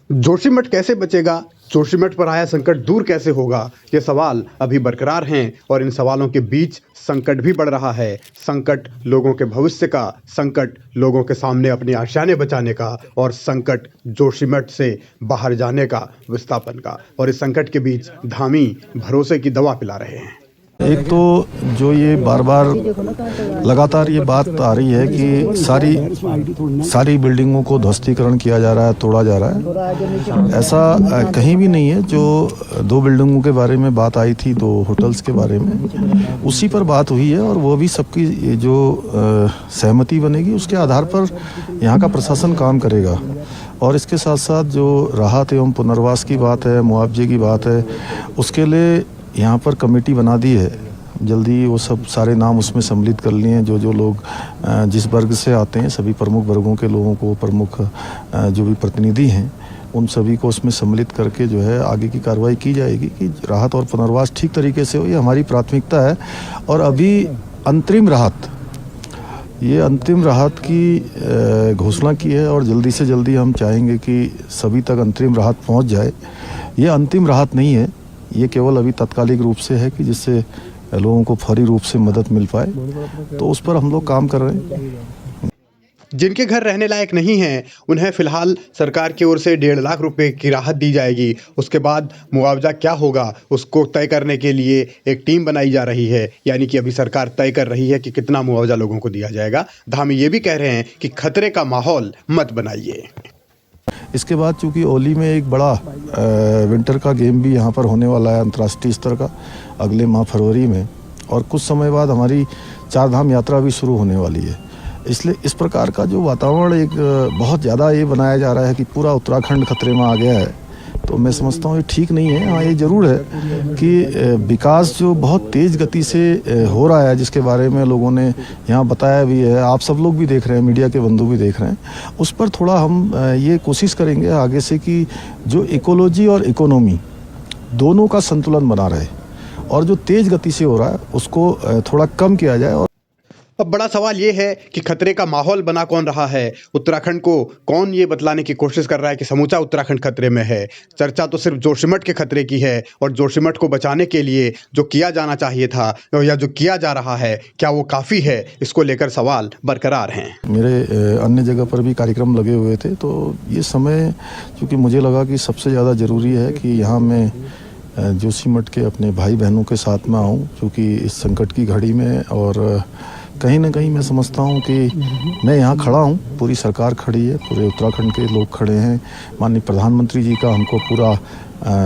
जोशीमठ कैसे बचेगा? जोशीमठ पर आया संकट दूर कैसे होगा? ये सवाल अभी बरकरार हैं और इन सवालों के बीच संकट भी बढ़ रहा है। संकट लोगों के भविष्य का, संकट लोगों के सामने अपनी आशाएं बचाने का और संकट जोशीमठ से बाहर जाने का, विस्थापन का। और इस संकट के बीच धामी भरोसे की दवा पिला रहे हैं। एक तो जो ये बार बार लगातार ये बात आ रही है कि सारी बिल्डिंगों को ध्वस्तीकरण किया जा रहा है, तोड़ा जा रहा है। ऐसा कहीं भी नहीं है। जो 2 बिल्डिंगों के बारे में बात आई थी, 2 होटल्स के बारे में, उसी पर बात हुई है और वो भी सबकी जो सहमति बनेगी उसके आधार पर यहाँ का प्रशासन काम करेगा। और इसके साथ साथ जो राहत एवं पुनर्वास की बात है, मुआवजे की बात है, उसके लिए यहाँ पर कमेटी बना दी है। जल्दी वो सब सारे नाम उसमें सम्मिलित कर लिए हैं। जो लोग जिस वर्ग से आते हैं, सभी प्रमुख वर्गों के लोगों को, प्रमुख जो भी प्रतिनिधि हैं, उन सभी को उसमें सम्मिलित करके जो है आगे की कार्रवाई की जाएगी कि राहत और पुनर्वास ठीक तरीके से हो। ये हमारी प्राथमिकता है। और अभी अंतरिम राहत की घोषणा की है और जल्दी से जल्दी हम चाहेंगे कि सभी तक अंतरिम राहत पहुँच जाए। ये अंतिम राहत नहीं है, ये केवल अभी तात्कालिक रूप से है कि जिससे लोगों को फौरी रूप से मदद मिल पाए, तो उस पर हम लोग काम कर रहे हैं। जिनके घर रहने लायक नहीं हैं, उन्हें फिलहाल सरकार की ओर से 1.5 लाख रुपए की राहत दी जाएगी। उसके बाद मुआवजा क्या होगा उसको तय करने के लिए एक टीम बनाई जा रही है। यानी कि अभी सरकार तय कर रही है कि कितना मुआवजा लोगों को दिया जाएगा। धामी ये भी कह रहे हैं कि खतरे का माहौल मत बनाइए। इसके बाद चूंकि ओली में एक बड़ा विंटर का गेम भी यहाँ पर होने वाला है, अंतर्राष्ट्रीय स्तर का, अगले माह फरवरी में, और कुछ समय बाद हमारी 4 धाम यात्रा भी शुरू होने वाली है। इसलिए इस प्रकार का जो वातावरण एक बहुत ज़्यादा ये बनाया जा रहा है कि पूरा उत्तराखंड खतरे में आ गया है, तो मैं समझता हूँ ये ठीक नहीं है। हाँ, ये ज़रूर है कि विकास जो बहुत तेज़ गति से हो रहा है, जिसके बारे में लोगों ने यहाँ बताया भी है, आप सब लोग भी देख रहे हैं, मीडिया के बंधु भी देख रहे हैं, उस पर थोड़ा हम ये कोशिश करेंगे आगे से कि जो इकोलॉजी और इकोनॉमी दोनों का संतुलन बना रहे और जो तेज़ गति से हो रहा है उसको थोड़ा कम किया जाए। और अब बड़ा सवाल ये है कि खतरे का माहौल बना कौन रहा है? उत्तराखंड को कौन ये बतलाने की कोशिश कर रहा है कि समूचा उत्तराखंड खतरे में है? चर्चा तो सिर्फ जोशीमठ के खतरे की है और जोशीमठ को बचाने के लिए जो किया जाना चाहिए था या जो किया जा रहा है, क्या वो काफ़ी है? इसको लेकर सवाल बरकरार हैं। मेरे अन्य जगह पर भी कार्यक्रम लगे हुए थे, तो ये समय चूँकि मुझे लगा कि सबसे ज़्यादा ज़रूरी है कि यहाँ मैं जोशीमठ के अपने भाई बहनों के साथ में आऊँ, क्योंकि इस संकट की घड़ी में। और कहीं ना कहीं मैं समझता हूँ कि मैं यहाँ खड़ा हूँ, पूरी सरकार खड़ी है, पूरे उत्तराखंड के लोग खड़े हैं। माननीय प्रधानमंत्री जी का हमको पूरा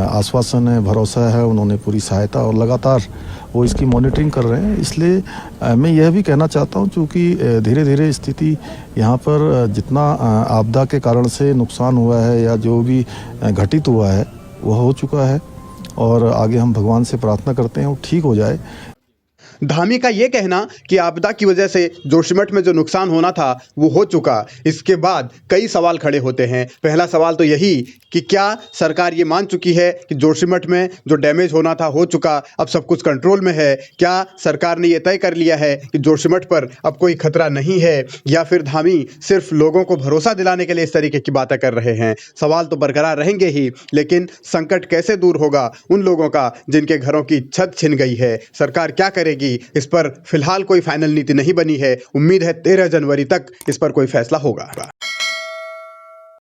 आश्वासन है, भरोसा है, उन्होंने पूरी सहायता और लगातार वो इसकी मॉनिटरिंग कर रहे हैं। इसलिए मैं यह भी कहना चाहता हूँ, चूँकि धीरे धीरे स्थिति यहाँ पर जितना आपदा के कारण से नुकसान हुआ है या जो भी घटित हुआ है वह हो चुका है, और आगे हम भगवान से प्रार्थना करते हैं वो ठीक हो जाए। धामी का ये कहना कि आपदा की वजह से जोशीमठ में जो नुकसान होना था वो हो चुका। इसके बाद कई सवाल खड़े होते हैं। पहला सवाल तो यही कि क्या सरकार ये मान चुकी है कि जोशीमठ में जो डैमेज होना था हो चुका, अब सब कुछ कंट्रोल में है? क्या सरकार ने ये तय कर लिया है कि जोशीमठ पर अब कोई खतरा नहीं है? या फिर धामी सिर्फ लोगों को भरोसा दिलाने के लिए इस तरीके की बातें कर रहे हैं? सवाल तो बरकरार रहेंगे ही, लेकिन संकट कैसे दूर होगा उन लोगों का जिनके घरों की छत छिन गई है? सरकार क्या करेगी? इस पर फिलहाल कोई फाइनल नीति नहीं बनी है। उम्मीद है 13 जनवरी तक इस पर कोई फैसला होगा।